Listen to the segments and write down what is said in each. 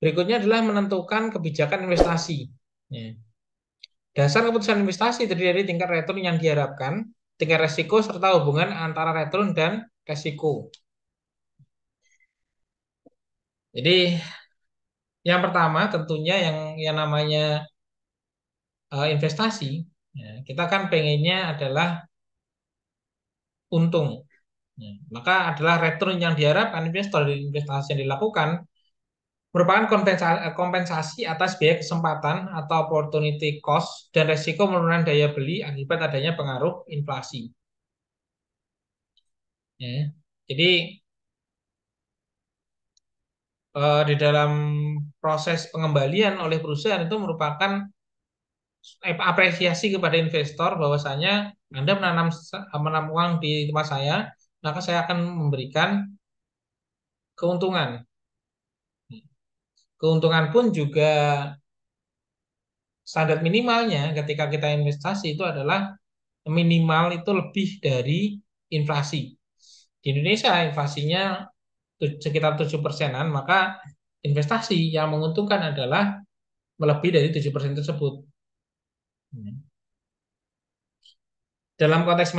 Berikutnya adalah menentukan kebijakan investasi. Ya. Dasar keputusan investasi terdiri dari tingkat return yang diharapkan, tingkat resiko, serta hubungan antara return dan resiko. Jadi yang pertama tentunya yang namanya investasi, ya, kita kan pengennya adalah untung. Ya, maka adalah return yang diharapkan investor dari investasi yang dilakukan merupakan kompensasi atas biaya kesempatan atau opportunity cost dan resiko penurunan daya beli akibat adanya pengaruh inflasi. Ya. Jadi di dalam proses pengembalian oleh perusahaan itu merupakan apresiasi kepada investor bahwasanya Anda menanam uang di tempat saya, maka saya akan memberikan keuntungan. Keuntungan pun juga standar minimalnya ketika kita investasi itu adalah minimal itu lebih dari inflasi. Di Indonesia inflasinya sekitar 7%-an, maka investasi yang menguntungkan adalah melebihi dari 7% tersebut. Dalam konteks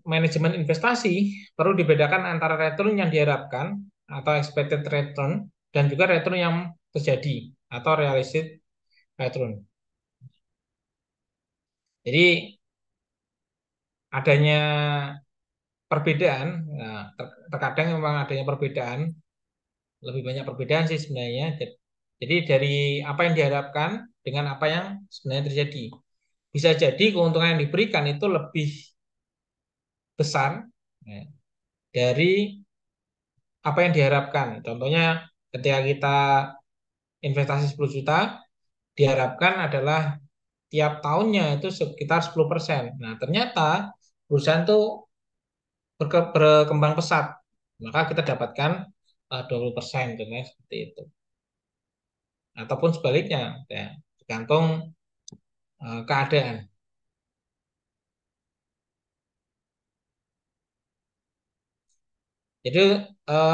manajemen investasi, perlu dibedakan antara return yang diharapkan atau expected return dan juga return yang terjadi atau realistic return. Jadi adanya perbedaan, nah, terkadang memang adanya perbedaan, lebih banyak perbedaan sih sebenarnya. Jadi dari apa yang diharapkan dengan apa yang sebenarnya terjadi. Bisa jadi keuntungan yang diberikan itu lebih besar ya, dari apa yang diharapkan. Contohnya ketika kita investasi 10 juta, diharapkan adalah tiap tahunnya itu sekitar 10%. Nah, ternyata perusahaan itu berkembang pesat. Maka kita dapatkan 20%, contohnya seperti itu. Ataupun sebaliknya, ya, tergantung keadaan. Jadi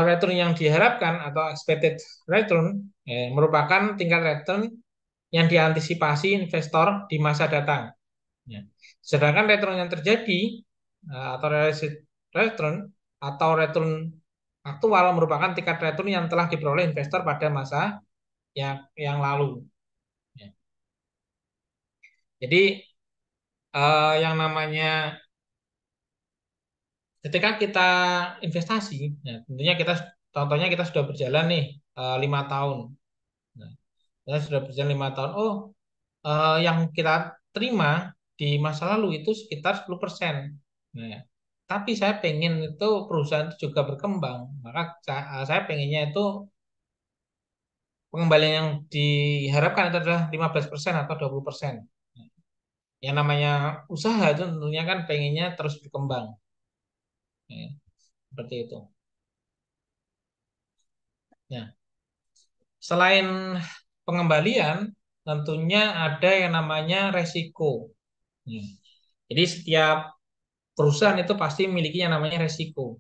return yang diharapkan atau expected return merupakan tingkat return yang diantisipasi investor di masa datang. Ya. Sedangkan return yang terjadi atau realistic return atau return aktual merupakan tingkat return yang telah diperoleh investor pada masa yang lalu. Ya. Jadi yang namanya ketika kita investasi, ya, tentunya kita contohnya kita sudah berjalan nih 5 tahun. Nah, kita sudah berjalan 5 tahun. Oh, yang kita terima di masa lalu itu sekitar 10%. Nah, tapi saya pengen itu perusahaan itu juga berkembang. Maka saya pengennya itu pengembalian yang diharapkan itu adalah 15% atau 20%. Yang namanya usaha itu tentunya kan pengennya terus berkembang. Ya, seperti itu. Nah, selain pengembalian, tentunya ada yang namanya resiko. Ya. Jadi setiap perusahaan itu pasti memiliki yang namanya resiko.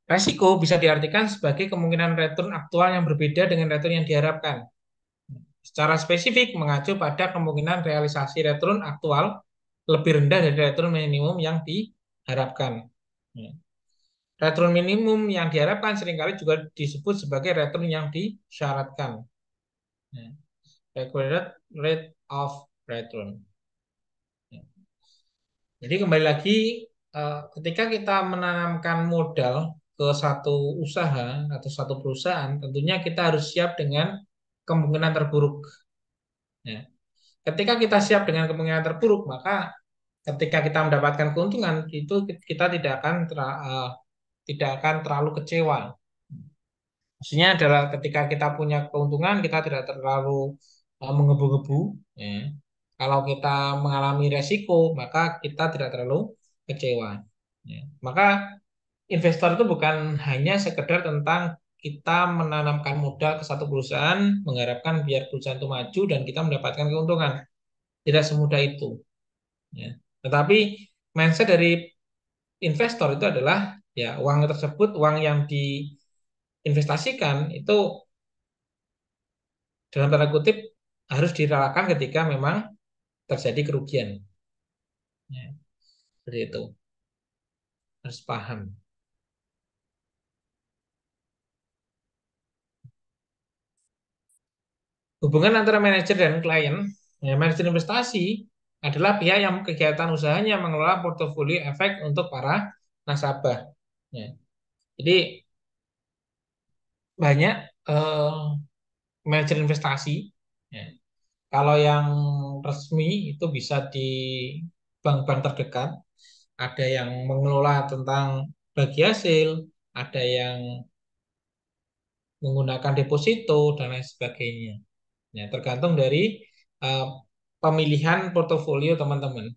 Resiko bisa diartikan sebagai kemungkinan return aktual yang berbeda dengan return yang diharapkan. Secara spesifik mengacu pada kemungkinan realisasi return aktual lebih rendah dari return minimum yang diharapkan. Ya. Return minimum yang diharapkan seringkali juga disebut sebagai return yang disyaratkan. Ya. Required rate of return. Ya. Jadi kembali lagi, ketika kita menanamkan modal ke satu usaha atau satu perusahaan, tentunya kita harus siap dengan kemungkinan terburuk. Ya. Ketika kita siap dengan kemungkinan terburuk, maka ketika kita mendapatkan keuntungan itu kita tidak akan terlalu kecewa. Maksudnya adalah ketika kita punya keuntungan kita tidak terlalu menggebu-gebu. Ya. Kalau kita mengalami resiko, maka kita tidak terlalu kecewa. Ya. Maka investor itu bukan hanya sekedar tentang kita menanamkan modal ke satu perusahaan, mengharapkan biar perusahaan itu maju dan kita mendapatkan keuntungan. Tidak semudah itu. Ya. Tetapi mindset dari investor itu adalah ya uang tersebut, uang yang diinvestasikan itu dalam tanda kutip harus direlakan ketika memang terjadi kerugian. Ya, seperti itu. Harus paham. Hubungan antara manajer dan klien, ya, manajer investasi adalah pihak yang kegiatan usahanya mengelola portofolio efek untuk para nasabah. Ya. Jadi banyak manajer investasi. Ya. Kalau yang resmi itu bisa di bank-bank terdekat, ada yang mengelola tentang bagi hasil, ada yang menggunakan deposito dan lain sebagainya. Ya, tergantung dari eh, pemilihan portofolio teman-teman.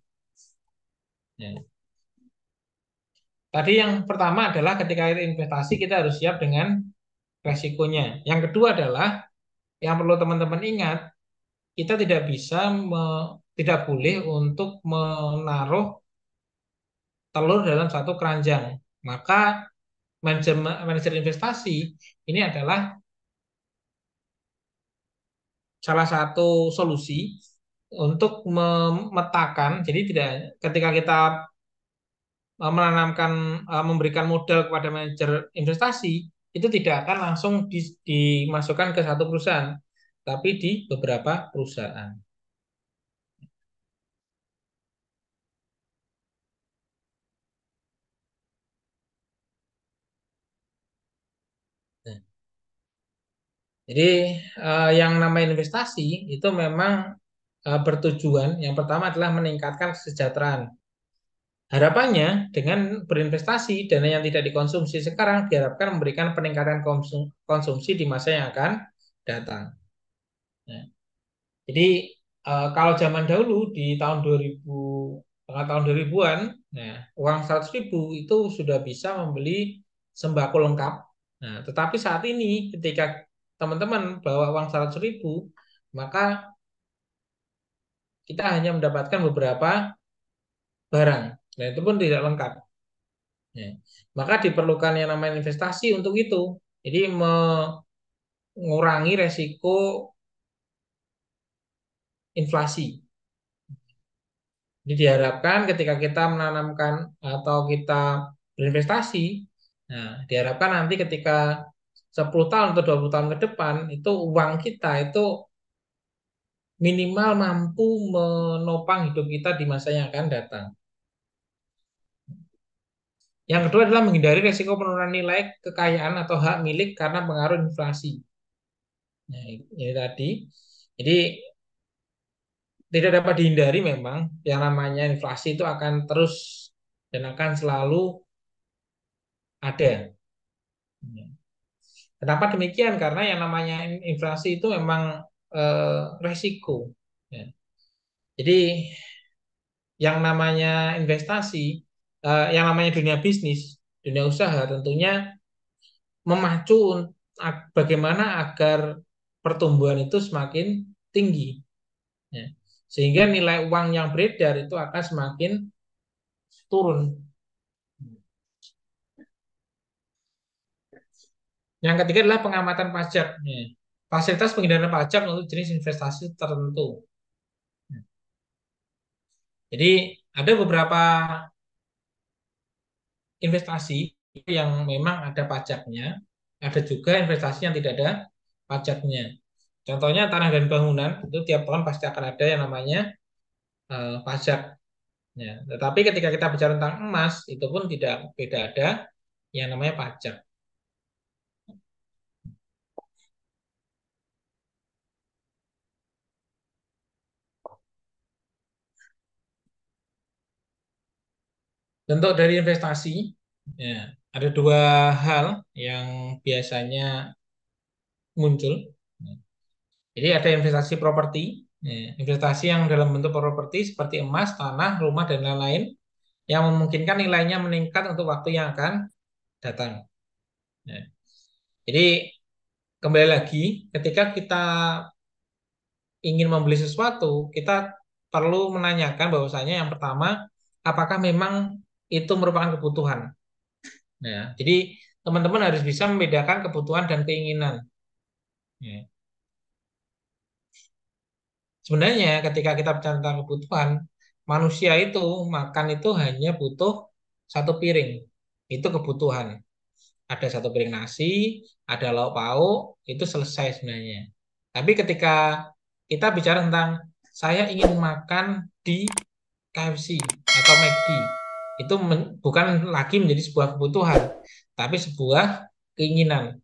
Ya. Tadi yang pertama adalah ketika kita investasi kita harus siap dengan resikonya. Yang kedua adalah yang perlu teman-teman ingat, kita tidak bisa tidak boleh untuk menaruh telur dalam satu keranjang. Maka manajer investasi ini adalah salah satu solusi untuk memetakan. Jadi tidak ketika kita menanamkan memberikan modal kepada manajer investasi itu tidak akan langsung dimasukkan ke satu perusahaan, tapi di beberapa perusahaan. Nah, jadi yang namanya investasi itu memang bertujuan yang pertama adalah meningkatkan kesejahteraan. Harapannya dengan berinvestasi dana yang tidak dikonsumsi sekarang diharapkan memberikan peningkatan konsumsi di masa yang akan datang. Nah, jadi kalau zaman dahulu di tahun 2000, tengah tahun 2000-an, nah, uang 100.000 itu sudah bisa membeli sembako lengkap. Nah, tetapi saat ini ketika teman-teman bawa uang 100.000, maka kita hanya mendapatkan beberapa barang. Nah, itu pun tidak lengkap. Ya. Maka diperlukan yang namanya investasi untuk itu. Jadi mengurangi resiko inflasi. Jadi diharapkan ketika kita menanamkan atau kita berinvestasi, nah, diharapkan nanti ketika 10 tahun atau 20 tahun ke depan, itu uang kita itu minimal mampu menopang hidup kita di masa yang akan datang. Yang kedua adalah menghindari resiko penurunan nilai kekayaan atau hak milik karena pengaruh inflasi. Nah, ini tadi. Jadi tidak dapat dihindari memang yang namanya inflasi itu akan terus dan akan selalu ada. Kenapa demikian? Karena yang namanya inflasi itu memang resiko. Ya. Jadi yang namanya investasi, yang namanya dunia bisnis, dunia usaha tentunya memacu bagaimana agar pertumbuhan itu semakin tinggi. Ya. Sehingga nilai uang yang beredar itu akan semakin turun. Yang ketiga adalah pengamatan pajak. Ya. Fasilitas penghindaran pajak untuk jenis investasi tertentu. Jadi ada beberapa investasi yang memang ada pajaknya, ada juga investasi yang tidak ada pajaknya. Contohnya tanah dan bangunan itu tiap tahun pasti akan ada yang namanya pajak. Ya. Tetapi ketika kita bicara tentang emas itu pun tidak ada yang namanya pajak. Bentuk dari investasi, ya, ada dua hal yang biasanya muncul. Jadi ada investasi properti, ya, investasi yang dalam bentuk properti seperti emas, tanah, rumah, dan lain-lain yang memungkinkan nilainya meningkat untuk waktu yang akan datang. Ya. Jadi kembali lagi, ketika kita ingin membeli sesuatu, kita perlu menanyakan bahwasanya yang pertama, apakah memang itu merupakan kebutuhan. Ya. Jadi teman-teman harus bisa membedakan kebutuhan dan keinginan. Ya. sebenarnya ketika kita bicara tentang kebutuhan, manusia itu makan itu hanya butuh satu piring. Itu kebutuhan. Ada satu piring nasi, ada lauk pauk, itu selesai sebenarnya. Tapi ketika kita bicara tentang saya ingin makan di KFC atau McD, itu bukan lagi menjadi sebuah kebutuhan, tapi sebuah keinginan.